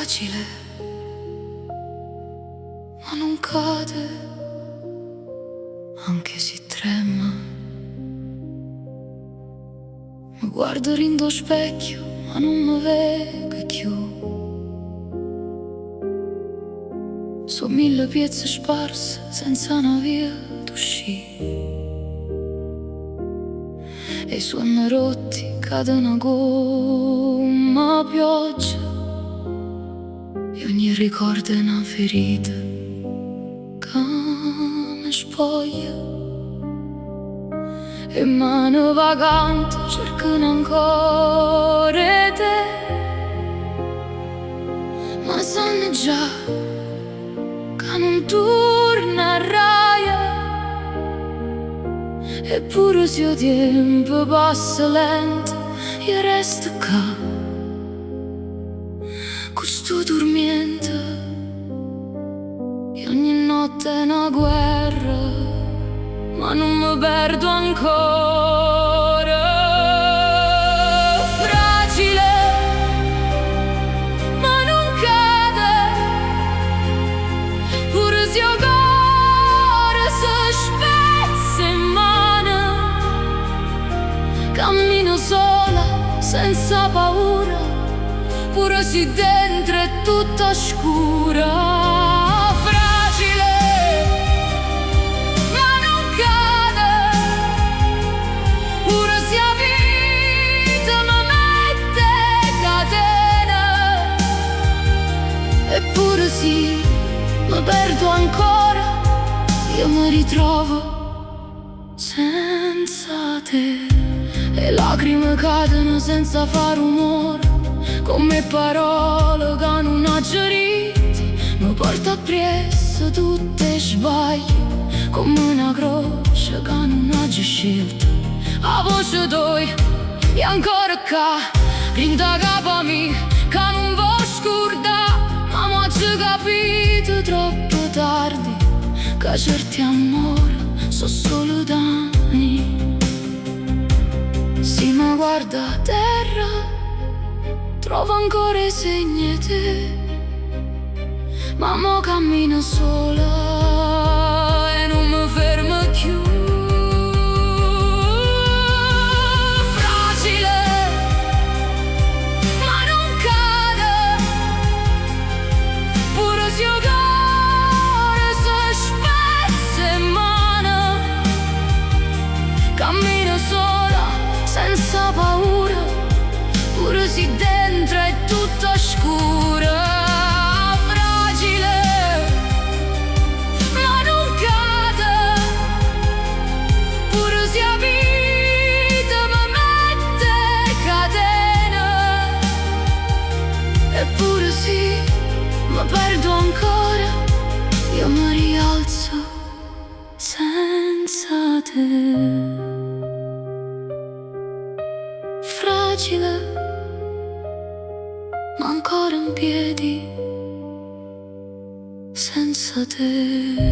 fragile, ma non cade, anche se trema. Mi guardo rindo specchio, ma non mi vedo più. Sono mille pezzi sparse senza una via d'uscita, e i suoni rotti cadono come a pioggia, e ogni ricordo è una ferita che mi spoglia. E mano vagante cercano ancora te, ma sanno già che non torna a raia. Eppure se il tempo passa lento, io resto qua, questo dormiente, e ogni notte è una guerra, ma non mi perdo ancora. Fragile, ma non cade, pure se il cuore si spezza in mano. Cammino sola, senza paura, pure se dentro è tutta scura. Eppure sì, mi perdo ancora, io mi ritrovo senza te. E lacrime cadono senza far rumore, come parole che non aggeriti. Mi porto appresso tutte e sbagli, come una croce che non ha scelto. A voce d'oi, e ancora qua, rinda capo mia, che non vuoi scordare. Ma oggi capito troppo tardi che certi amori sono solo danni. Se mi guarda a terra, trovo ancora i segni di te, ma mo cammino sola e non mi fermo più. Cammino sola, senza paura, pure se dentro è tutta scura. Fragile, ma non cade, pure se la vita mi mette catene. Eppure sì, mi perdo ancora, io mi rialzo senza te. Fragile, ma ancora in piedi senza te.